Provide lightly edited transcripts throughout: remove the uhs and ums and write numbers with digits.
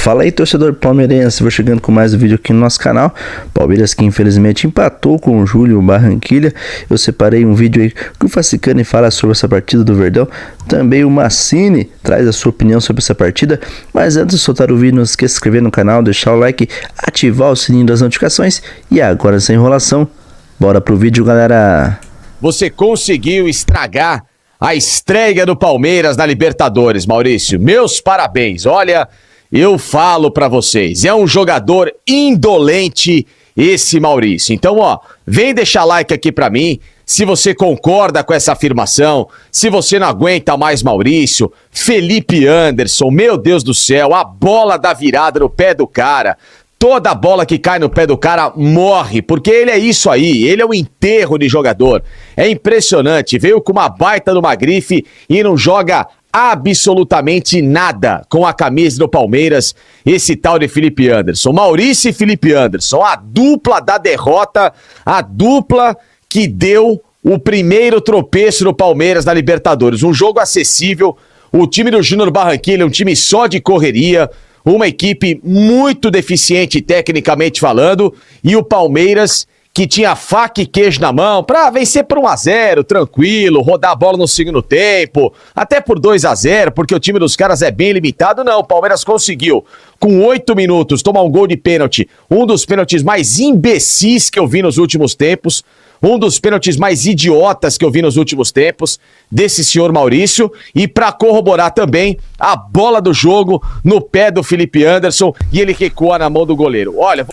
Fala aí, torcedor palmeirense, vou chegando com mais um vídeo aqui no nosso canal. Palmeiras que infelizmente empatou com o Júlio Barranquilla. Eu separei um vídeo aí que o Facicani fala sobre essa partida do Verdão. Também o Massini traz a sua opinião sobre essa partida. Mas antes de soltar o vídeo, não esqueça de se inscrever no canal, deixar o like, ativar o sininho das notificações. E agora, sem enrolação, bora pro vídeo, galera. Você conseguiu estragar a estreia do Palmeiras na Libertadores, Maurício. Meus parabéns, olha... Eu falo pra vocês, é um jogador indolente esse Maurício. Então, vem deixar like aqui pra mim, se você concorda com essa afirmação, se você não aguenta mais Maurício, Felipe Anderson, meu Deus do céu, a bola da virada no pé do cara. Toda bola que cai no pé do cara morre, porque ele é isso aí, ele é um enterro de jogador. É impressionante, veio com uma baita numa grife e não joga absolutamente nada com a camisa do Palmeiras, esse tal de Felipe Anderson. Maurício e Felipe Anderson, a dupla da derrota, a dupla que deu o primeiro tropeço do Palmeiras na Libertadores. Um jogo acessível, o time do Júnior Barranquilla é um time só de correria, uma equipe muito deficiente tecnicamente falando, e o Palmeiras que tinha faca e queijo na mão pra vencer por 1-0, tranquilo, rodar a bola no segundo tempo, até por 2-0, porque o time dos caras é bem limitado. Não, o Palmeiras conseguiu, com 8 minutos, tomar um gol de pênalti, um dos pênaltis mais imbecis que eu vi nos últimos tempos, um dos pênaltis mais idiotas que eu vi nos últimos tempos, desse senhor Maurício, e pra corroborar também, a bola do jogo no pé do Felipe Anderson, e ele recua na mão do goleiro. Olha...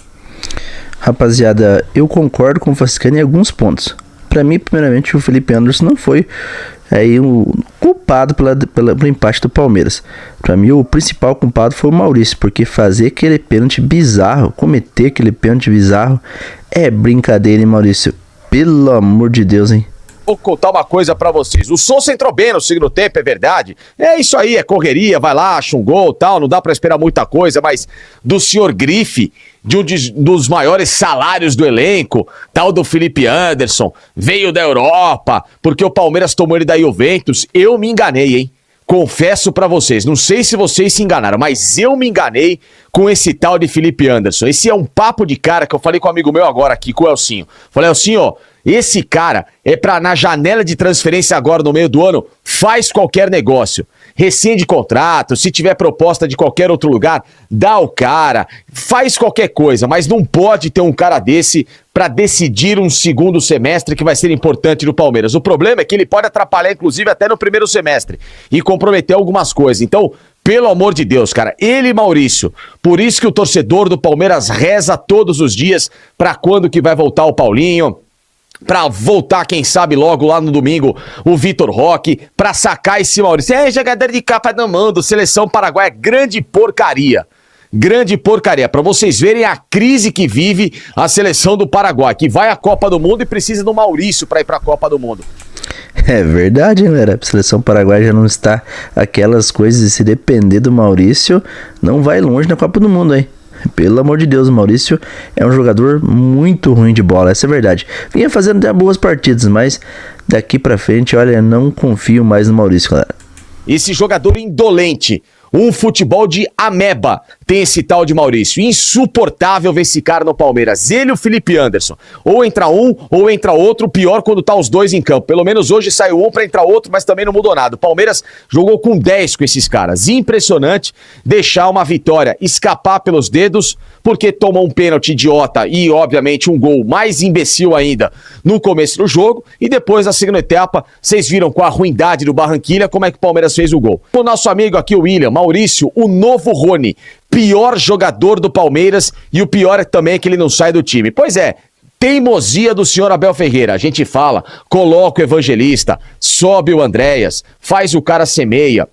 Rapaziada, eu concordo com o Facicani em alguns pontos. Pra mim, primeiramente, o Felipe Anderson não foi aí o culpado pelo empate do Palmeiras. Pra mim, o principal culpado foi o Maurício, porque fazer aquele pênalti bizarro, cometer aquele pênalti bizarro, é brincadeira, hein, Maurício? Pelo amor de Deus, hein? Vou contar uma coisa pra vocês. O Souza entrou bem no segundo tempo, é verdade. É isso aí, é correria, vai lá, acha um gol e tal, não dá pra esperar muita coisa, mas do senhor Grife, de um dos maiores salários do elenco, tal do Felipe Anderson, veio da Europa, porque o Palmeiras tomou ele da Juventus, eu me enganei, hein? Confesso pra vocês, não sei se vocês se enganaram, mas eu me enganei com esse tal de Felipe Anderson. Esse é um papo de cara que eu falei com um amigo meu agora aqui, com o Elcinho. Falei, Elcinho, esse cara é pra, na janela de transferência agora no meio do ano, faz qualquer negócio. Rescinde contrato, se tiver proposta de qualquer outro lugar, dá o cara, faz qualquer coisa, mas não pode ter um cara desse pra decidir um segundo semestre que vai ser importante no Palmeiras. O problema é que ele pode atrapalhar, inclusive, até no primeiro semestre e comprometer algumas coisas. Então, pelo amor de Deus, cara, ele e Maurício, por isso que o torcedor do Palmeiras reza todos os dias pra quando que vai voltar o Paulinho, pra voltar, quem sabe, logo lá no domingo, o Vitor Roque, pra sacar esse Maurício. É jogador de capa na mão do Seleção Paraguaia, grande porcaria. Grande porcaria, pra vocês verem a crise que vive a Seleção do Paraguai, que vai à Copa do Mundo e precisa do Maurício pra ir pra Copa do Mundo. É verdade, hein, galera? A Seleção Paraguaia já não está aquelas coisas, e se depender do Maurício, não vai longe na Copa do Mundo, hein? Pelo amor de Deus, o Maurício é um jogador muito ruim de bola, essa é a verdade. Vinha fazendo até boas partidas, mas daqui pra frente, olha, não confio mais no Maurício, galera. Esse jogador indolente, um futebol de ameba, tem esse tal de Maurício. Insuportável ver esse cara no Palmeiras. Ele e o Felipe Anderson. Ou entra um, ou entra outro. Pior quando tá os dois em campo. Pelo menos hoje saiu um pra entrar outro, mas também não mudou nada. O Palmeiras jogou com 10 com esses caras. Impressionante deixar uma vitória escapar pelos dedos, porque tomou um pênalti idiota e, obviamente, um gol mais imbecil ainda no começo do jogo. E depois, na segunda etapa, vocês viram com a ruindade do Barranquilla como é que o Palmeiras fez o gol. O nosso amigo aqui, o William, Maurício, o novo Rony, pior jogador do Palmeiras, e o pior é também que ele não sai do time. Pois é, teimosia do senhor Abel Ferreira. A gente fala, coloca o Evangelista, sobe o Andréas, faz o cara ser meia,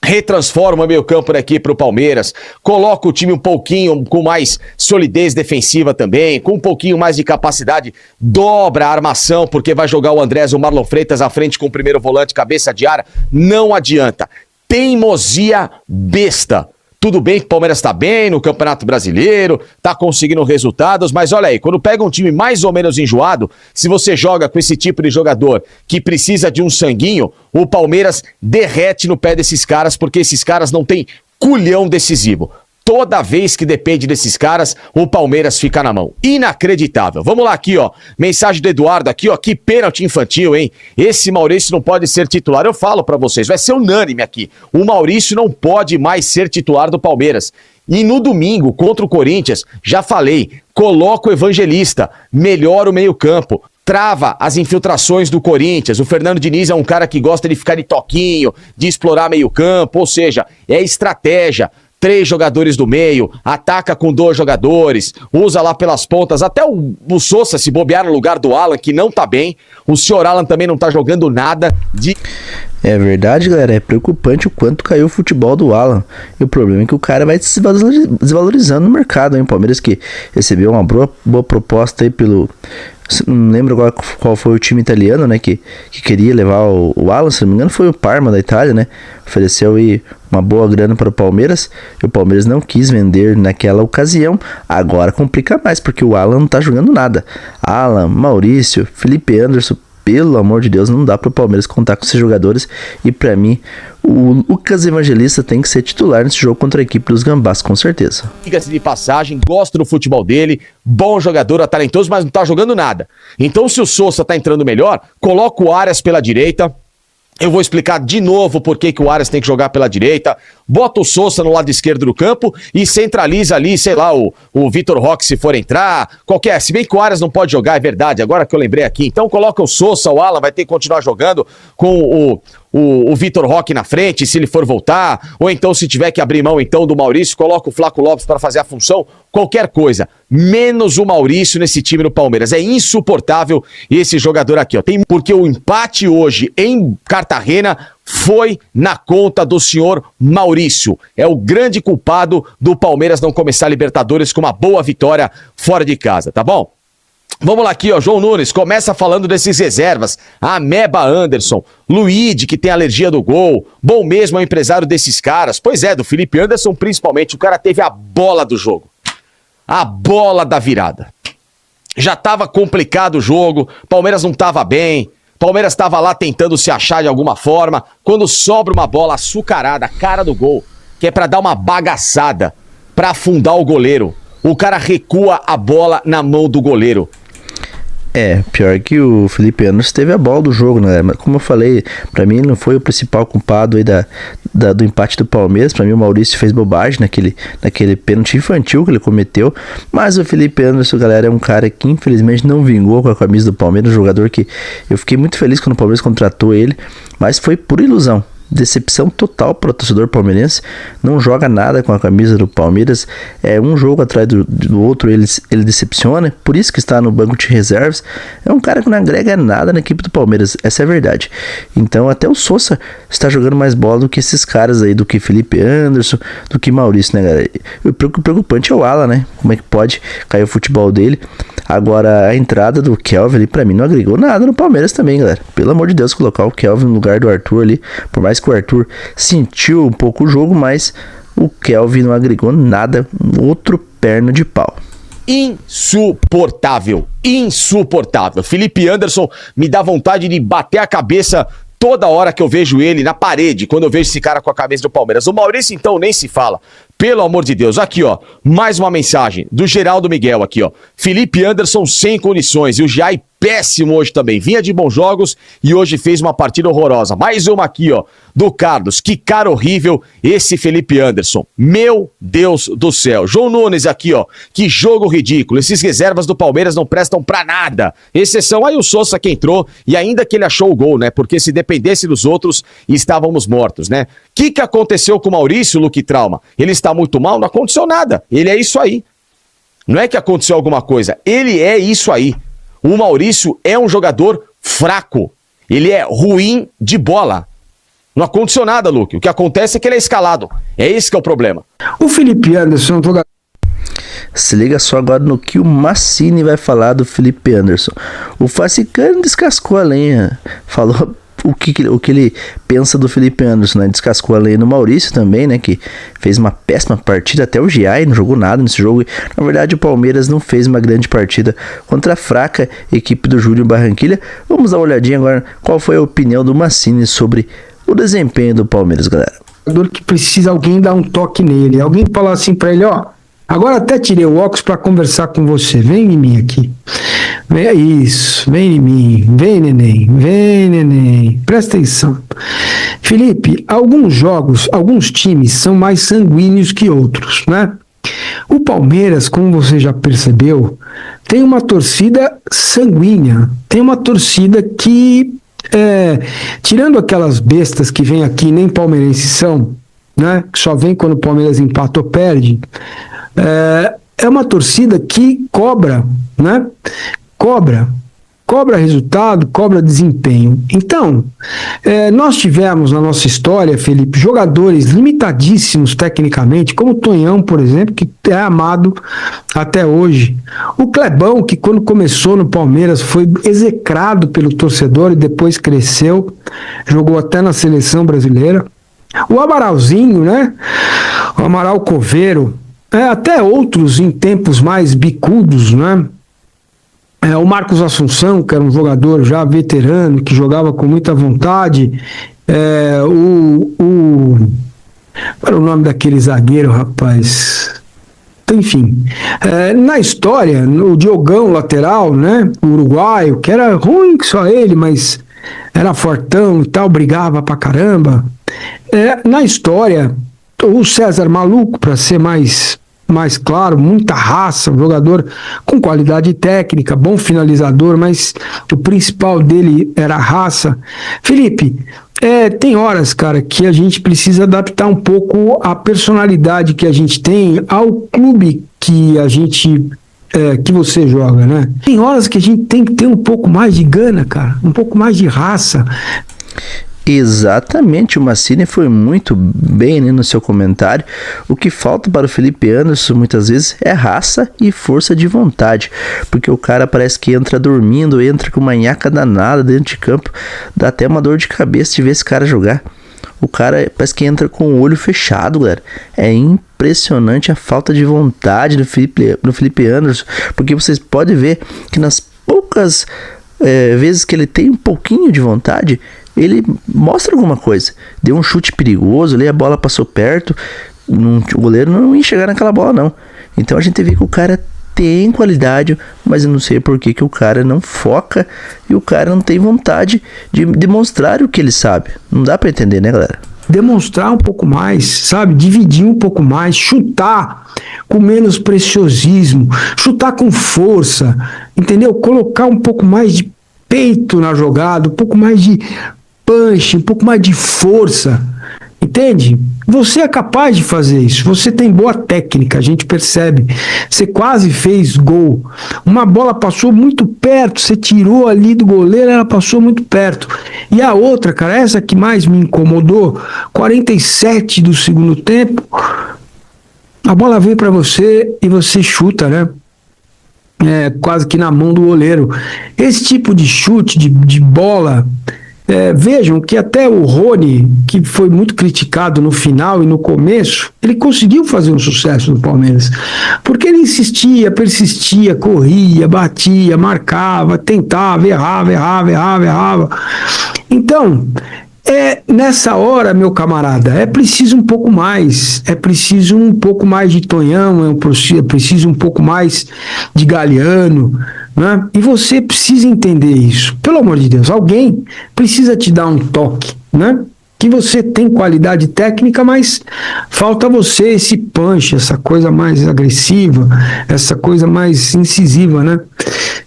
retransforma o meio campo daqui pro Palmeiras, coloca o time um pouquinho com mais solidez defensiva também, com um pouquinho mais de capacidade, dobra a armação, porque vai jogar o Andrés ou o Marlon Freitas à frente com o primeiro volante, cabeça de área, não adianta. Teimosia besta. Tudo bem que o Palmeiras tá bem no Campeonato Brasileiro, tá conseguindo resultados, mas olha aí, quando pega um time mais ou menos enjoado, se você joga com esse tipo de jogador que precisa de um sanguinho, o Palmeiras derrete no pé desses caras, porque esses caras não têm culhão decisivo. Toda vez que depende desses caras, o Palmeiras fica na mão. Inacreditável. Vamos lá aqui, ó. Mensagem do Eduardo aqui, ó. Que pênalti infantil, hein? Esse Maurício não pode ser titular. Eu falo pra vocês, vai ser unânime aqui. O Maurício não pode mais ser titular do Palmeiras. E no domingo, contra o Corinthians, já falei, coloca o Evangelista, melhora o meio-campo. Trava as infiltrações do Corinthians. O Fernando Diniz é um cara que gosta de ficar de toquinho, de explorar meio-campo, ou seja, é estratégia. 3 jogadores do meio, ataca com 2 jogadores, usa lá pelas pontas, até o Sousa se bobear no lugar do Alan, que não tá bem, o senhor Alan também não tá jogando nada de... É verdade, galera, é preocupante o quanto caiu o futebol do Alan, e o problema é que o cara vai se desvalorizando no mercado, hein? O Palmeiras que recebeu uma boa proposta aí pelo... Não lembro agora qual foi o time italiano, né, que queria levar o Alan, se não me engano foi o Parma da Itália, né, ofereceu aí uma boa grana para o Palmeiras, e o Palmeiras não quis vender naquela ocasião. Agora complica mais, porque o Alan não tá jogando nada. Alan, Maurício, Felipe Anderson, pelo amor de Deus, não dá para o Palmeiras contar com esses jogadores, e para mim o Lucas Evangelista tem que ser titular nesse jogo contra a equipe dos Gambás, com certeza. Diga-se de passagem, gosto do futebol dele, bom jogador, é talentoso, mas não tá jogando nada. Então se o Sousa tá entrando melhor, coloca o Arias pela direita. Eu vou explicar de novo por que o Arias tem que jogar pela direita. Bota o Sousa no lado esquerdo do campo e centraliza ali, sei lá, o Vitor Roque se for entrar, qualquer. Se bem que o Arias não pode jogar, é verdade, agora que eu lembrei aqui. Então coloca o Sousa, o Alan vai ter que continuar jogando com o Vitor Roque na frente, se ele for voltar, ou então se tiver que abrir mão então do Maurício, coloca o Flaco Lopes para fazer a função, qualquer coisa, menos o Maurício nesse time do Palmeiras. É insuportável esse jogador aqui, ó. Porque o empate hoje em Cartagena foi na conta do senhor Maurício. É o grande culpado do Palmeiras não começar a Libertadores com uma boa vitória fora de casa, tá bom? Vamos lá aqui, ó, João Nunes, começa falando desses reservas, Ameba Anderson, Luíde, que tem alergia do gol, bom mesmo é o empresário desses caras, pois é, do Felipe Anderson principalmente, o cara teve a bola do jogo, a bola da virada, já tava complicado o jogo, Palmeiras não tava bem, Palmeiras tava lá tentando se achar de alguma forma, quando sobra uma bola açucarada, cara do gol, que é pra dar uma bagaçada, pra afundar o goleiro, o cara recua a bola na mão do goleiro. É, pior que o Felipe Anderson teve a bola do jogo, né? Mas como eu falei, pra mim ele não foi o principal culpado aí do empate do Palmeiras. Pra mim o Maurício fez bobagem naquele pênalti infantil que ele cometeu. Mas o Felipe Anderson, galera, é um cara que infelizmente não vingou com a camisa do Palmeiras. Um jogador que eu fiquei muito feliz quando o Palmeiras contratou ele, mas foi por ilusão. Decepção total para o torcedor palmeirense, não joga nada com a camisa do Palmeiras, é um jogo atrás do outro, ele decepciona, por isso que está no banco de reservas, é um cara que não agrega nada na equipe do Palmeiras, essa é a verdade. Então até o Sousa está jogando mais bola do que esses caras aí, do que Felipe Anderson, do que Maurício, né, galera? O preocupante é o Alan, né, como é que pode cair o futebol dele. Agora a entrada do Kelvin ali pra mim não agregou nada no Palmeiras também, galera. Pelo amor de Deus, colocar o Kelvin no lugar do Arthur ali, por mais que o Arthur sentiu um pouco o jogo, mas o Kelvin não agregou nada, outro perna de pau. Insuportável, insuportável. Felipe Anderson me dá vontade de bater a cabeça toda hora que eu vejo ele na parede, quando eu vejo esse cara com a camisa do Palmeiras. O Maurício então nem se fala. Pelo amor de Deus, aqui ó, mais uma mensagem do Geraldo Miguel aqui ó, Felipe Anderson sem condições, e o Jai péssimo hoje também, vinha de bons jogos e hoje fez uma partida horrorosa. Mais uma aqui ó, do Carlos, que cara horrível esse Felipe Anderson, meu Deus do céu. João Nunes aqui ó, que jogo ridículo, esses reservas do Palmeiras não prestam pra nada, exceção aí o Sousa que entrou e ainda que ele achou o gol, né, porque se dependesse dos outros estávamos mortos, né. O que aconteceu com o Maurício, Luque Trauma? Ele está muito mal? Não aconteceu nada. Ele é isso aí. Não é que aconteceu alguma coisa. Ele é isso aí. O Maurício é um jogador fraco. Ele é ruim de bola. Não aconteceu nada, Luque. O que acontece é que ele é escalado. É esse que é o problema. O Felipe Anderson é um jogador... Se liga só agora no que o Massini vai falar do Felipe Anderson. O Facicano descascou a lenha. Falou... O que ele pensa do Felipe Anderson, né? Descascou a lei no Maurício também, né? Que fez uma péssima partida, até o Giai não jogou nada nesse jogo. Na verdade, o Palmeiras não fez uma grande partida contra a fraca equipe do Júlio Barranquilla. Vamos dar uma olhadinha agora qual foi a opinião do Massini sobre o desempenho do Palmeiras, galera. jogador que precisa alguém dar um toque nele. Alguém falar assim pra ele, ó, agora até tirei o óculos pra conversar com você. Vem em mim aqui. Isso, vem em mim. Vem, neném. Presta atenção. Felipe, alguns times são mais sanguíneos que outros, né? O Palmeiras, como você já percebeu, tem uma torcida sanguínea. Tem uma torcida que, tirando aquelas bestas que vêm aqui, nem palmeirenses são, né? Que só vem quando o Palmeiras empata ou perde. É uma torcida que cobra, né? Cobra resultado, cobra desempenho. Então, nós tivemos na nossa história, Felipe, jogadores limitadíssimos tecnicamente, como o Tonhão, por exemplo, que é amado até hoje. O Clebão, que quando começou no Palmeiras foi execrado pelo torcedor e depois cresceu, jogou até na seleção brasileira. O Amaralzinho, né? O Amaral Coveiro, até outros em tempos mais bicudos, né? O Marcos Assunção, que era um jogador já veterano, que jogava com muita vontade. Qual era o nome daquele zagueiro, rapaz? Enfim, na história, o Diogão, lateral, né? O uruguaio, que era ruim que só ele, mas era fortão e tal, brigava pra caramba. Na história, o César Maluco, para ser mais claro, muita raça, um jogador com qualidade técnica, bom finalizador, mas o principal dele era a raça. Felipe, tem horas, cara, que a gente precisa adaptar um pouco a personalidade que a gente tem ao clube que a gente que você joga, né? Tem horas que a gente tem que ter um pouco mais de gana, cara, um pouco mais de raça. Exatamente, o Massini foi muito bem, né, no seu comentário. O que falta para o Felipe Anderson muitas vezes é raça e força de vontade, porque o cara parece que entra dormindo, entra com uma nhaca danada dentro de campo, dá até uma dor de cabeça de ver esse cara jogar. O cara parece que entra com o olho fechado, galera. É impressionante a falta de vontade do Felipe Anderson, porque vocês podem ver que nas poucas vezes que ele tem um pouquinho de vontade, ele mostra alguma coisa. Deu um chute perigoso ali, a bola passou perto, o goleiro não ia chegar naquela bola não. Então a gente vê que o cara tem qualidade, mas eu não sei por que o cara não foca e o cara não tem vontade de demonstrar o que ele sabe. Não dá pra entender, né, galera? Demonstrar um pouco mais, sabe? Dividir um pouco mais, chutar com menos preciosismo, chutar com força, entendeu? Colocar um pouco mais de peito na jogada, um pouco mais de punch, um pouco mais de força, entende? Você é capaz de fazer isso, você tem boa técnica, a gente percebe. Você quase fez gol, uma bola passou muito perto, você tirou ali do goleiro, ela passou muito perto. E a outra, cara, essa que mais me incomodou, 47 do segundo tempo, a bola veio para você e você chuta, né? Quase que na mão do goleiro. Esse tipo de chute, de bola, vejam que até o Rony, que foi muito criticado no final e no começo, ele conseguiu fazer um sucesso no Palmeiras, porque ele insistia, persistia, corria, batia, marcava, tentava, errava. Então, nessa hora, meu camarada, é preciso um pouco mais, de Tonhão, é preciso um pouco mais de Galeano, né? E você precisa entender isso, pelo amor de Deus, alguém precisa te dar um toque, né? Que você tem qualidade técnica, mas falta você esse punch, essa coisa mais agressiva, essa coisa mais incisiva, né?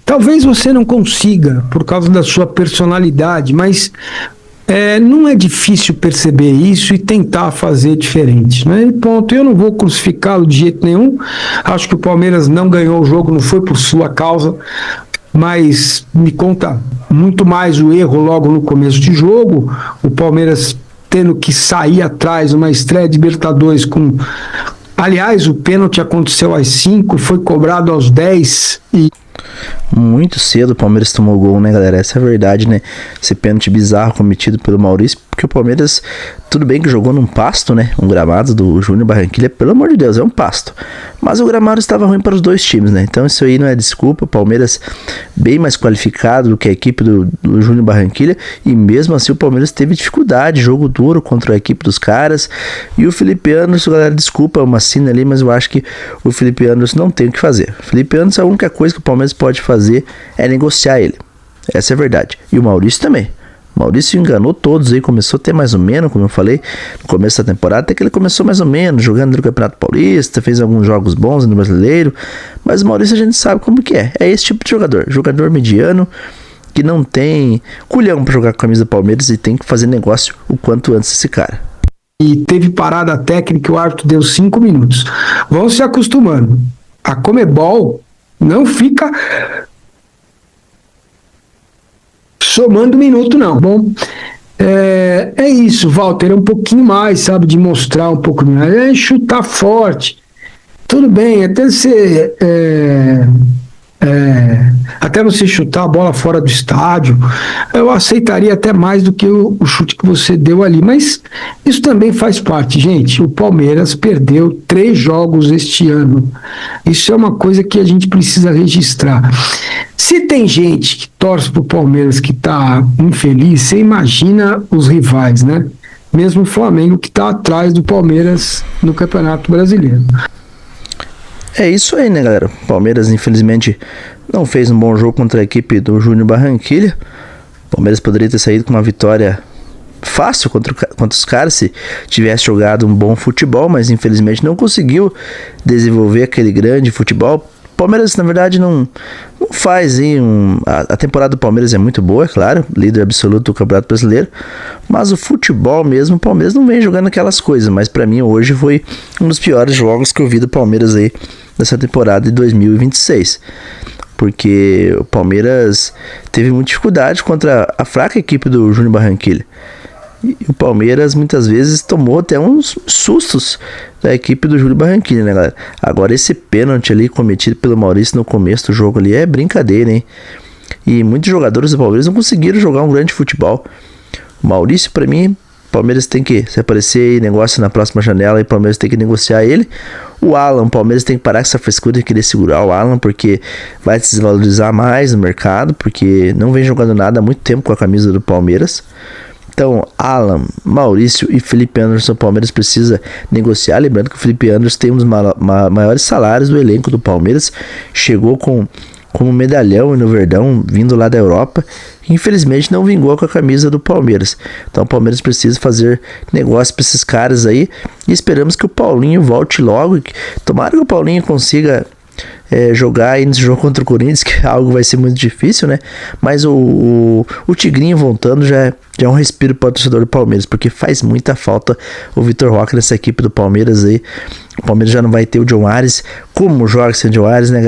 Talvez você não consiga, por causa da sua personalidade, mas não é difícil perceber isso e tentar fazer diferente, né? E ponto. Eu não vou crucificá-lo de jeito nenhum. Acho que o Palmeiras não ganhou o jogo, não foi por sua causa, mas me conta muito mais o erro logo no começo de jogo. O Palmeiras tendo que sair atrás numa estreia de Libertadores com... Aliás, o pênalti aconteceu às 5, foi cobrado aos 10 e... Muito cedo o Palmeiras tomou gol, né, galera? Essa é a verdade, né? Esse pênalti bizarro cometido pelo Maurício, porque o Palmeiras, tudo bem que jogou num pasto, né? Um gramado do Júnior Barranquilla, pelo amor de Deus, é um pasto. Mas o gramado estava ruim para os dois times, né? Então isso aí não é desculpa. O Palmeiras bem mais qualificado do que a equipe do Júnior Barranquilla, e mesmo assim o Palmeiras teve dificuldade, jogo duro contra a equipe dos caras. E o Felipe Anderson, galera, desculpa uma cena ali, mas eu acho que o Felipe Anderson não tem o que fazer. O Felipe Anderson, a única coisa que o Palmeiras pode fazer é negociar ele. Essa é a verdade. E o Maurício também. O Maurício enganou todos aí, começou a ter mais ou menos, como eu falei, no começo da temporada, até que ele começou mais ou menos, jogando no Campeonato Paulista, fez alguns jogos bons no Brasileiro, mas o Maurício a gente sabe como que é esse tipo de jogador mediano, que não tem culhão pra jogar com a camisa do Palmeiras e tem que fazer negócio o quanto antes esse cara. E teve parada técnica, o árbitro deu 5 minutos. Vão se acostumando. A Conmebol não fica somando minuto, não. Bom, é isso, Walter, é um pouquinho mais, sabe, de mostrar um pouco mais, chutar forte. Tudo bem, até você chutar a bola fora do estádio, eu aceitaria até mais do que o chute que você deu ali, mas isso também faz parte, gente. O Palmeiras perdeu 3 jogos este ano, isso é uma coisa que a gente precisa registrar. Se tem gente que torce pro Palmeiras que tá infeliz, você imagina os rivais, né? Mesmo o Flamengo, que tá atrás do Palmeiras no Campeonato Brasileiro. É isso aí, né, galera? O Palmeiras, infelizmente, não fez um bom jogo contra a equipe do Júnior Barranquilla. O Palmeiras poderia ter saído com uma vitória fácil contra os caras se tivesse jogado um bom futebol, mas infelizmente não conseguiu desenvolver aquele grande futebol. O Palmeiras, na verdade, não faz a temporada do Palmeiras é muito boa, é claro, líder absoluto do Campeonato Brasileiro, mas o futebol mesmo, o Palmeiras não vem jogando aquelas coisas. Mas pra mim hoje foi um dos piores jogos que eu vi do Palmeiras aí nessa temporada de 2026, porque o Palmeiras teve muita dificuldade contra a fraca equipe do Júnior Barranquilla. E o Palmeiras muitas vezes tomou até uns sustos da equipe do Júnior Barranquilla, né, galera? Agora esse pênalti ali cometido pelo Maurício no começo do jogo ali é brincadeira, hein? E muitos jogadores do Palmeiras não conseguiram jogar um grande futebol. O Maurício, pra mim, o Palmeiras tem que, se aparecer aí negócio na próxima janela, e o Palmeiras tem que negociar ele. O Alan, o Palmeiras tem que parar com essa frescura de querer segurar o Alan, porque vai se desvalorizar mais no mercado, porque não vem jogando nada há muito tempo com a camisa do Palmeiras. Então, Alan, Maurício e Felipe Anderson, o Palmeiras precisa negociar. Lembrando que o Felipe Anderson tem um dos maiores salários do elenco do Palmeiras. Chegou como medalhão no Verdão, vindo lá da Europa. Infelizmente não vingou com a camisa do Palmeiras. Então o Palmeiras precisa fazer negócio para esses caras aí. E esperamos que o Paulinho volte logo. Tomara que o Paulinho consiga jogar aí nesse jogo contra o Corinthians, que algo vai ser muito difícil, né? Mas o Tigrinho voltando já é um respiro para o torcedor do Palmeiras, porque faz muita falta o Vitor Roque nessa equipe do Palmeiras aí. O Palmeiras já não vai ter o John Ares. Como joga sem o John Ares, né,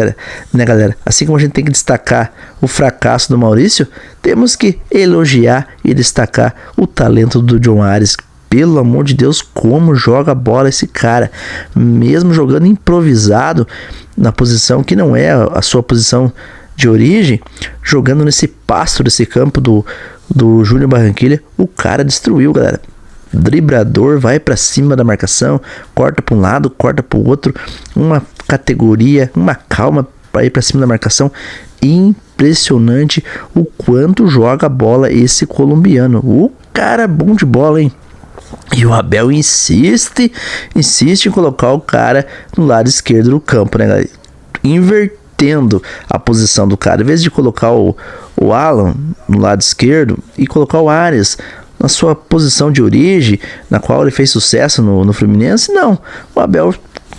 galera? Assim como a gente tem que destacar o fracasso do Maurício, temos que elogiar e destacar o talento do John Ares. Pelo amor de Deus, como joga a bola esse cara, mesmo jogando improvisado na posição que não é a sua posição de origem, jogando nesse pasto desse campo do Júnior Barranquilla, o cara destruiu, galera. Driblador, vai pra cima da marcação, corta pra um lado, corta pro outro, uma categoria, uma calma para ir pra cima da marcação. Impressionante o quanto joga a bola esse colombiano. O cara é bom de bola, hein? E o Abel insiste em colocar o cara no lado esquerdo do campo, né, galera? Invertendo a posição do cara. Em vez de colocar o Alan no lado esquerdo e colocar o Arias na sua posição de origem, na qual ele fez sucesso no Fluminense, não. O Abel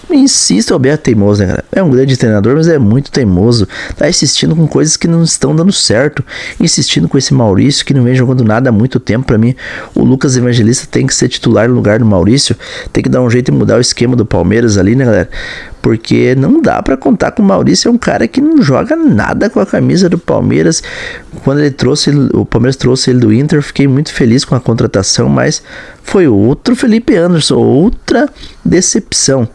insiste, o Abel é teimoso, né, cara? É um grande treinador, mas é muito teimoso. Tá insistindo com coisas que não estão dando certo. Insistindo com esse Maurício, que não vem jogando nada há muito tempo. Pra mim, o Lucas Evangelista tem que ser titular no lugar do Maurício. Tem que dar um jeito de mudar o esquema do Palmeiras ali, né, galera? Porque não dá pra contar com o Maurício. É um cara que não joga nada com a camisa do Palmeiras. Quando o Palmeiras trouxe ele do Inter, eu fiquei muito feliz com a contratação, mas foi outro Felipe Anderson, outra decepção.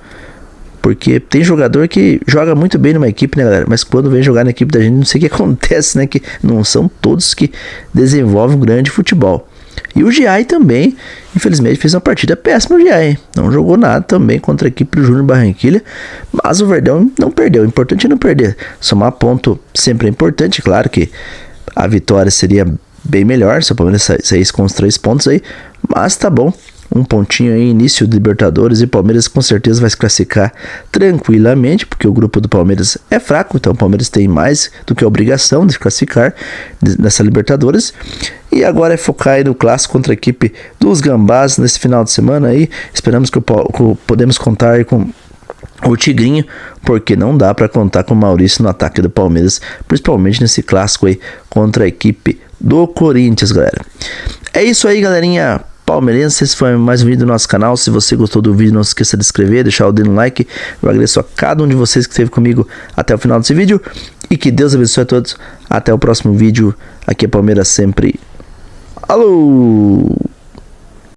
Porque tem jogador que joga muito bem numa equipe, né, galera? Mas quando vem jogar na equipe da gente, não sei o que acontece, né? Que não são todos que desenvolvem um grande futebol. E o Giai também, infelizmente, fez uma partida péssima. O Giai não jogou nada também contra a equipe do Júnior Barranquilla, mas o Verdão não perdeu. O importante é não perder. Somar ponto sempre é importante. Claro que a vitória seria bem melhor se o Palmeiras saísse com os 3 pontos aí, mas tá bom. Um pontinho aí, início de Libertadores, e o Palmeiras com certeza vai se classificar tranquilamente, porque o grupo do Palmeiras é fraco, então o Palmeiras tem mais do que a obrigação de se classificar nessa Libertadores. E agora é focar aí no clássico contra a equipe dos Gambás nesse final de semana aí. Esperamos que podemos contar aí com o Tigrinho, porque não dá para contar com o Maurício no ataque do Palmeiras, principalmente nesse clássico aí contra a equipe do Corinthians, galera. É isso aí, galerinha palmeirense. Esse foi mais um vídeo do nosso canal. Se você gostou do vídeo, não se esqueça de se inscrever, deixar o dedo no like. Eu agradeço a cada um de vocês que esteve comigo até o final desse vídeo, e que Deus abençoe a todos. Até o próximo vídeo. Aqui é Palmeiras sempre. Alô!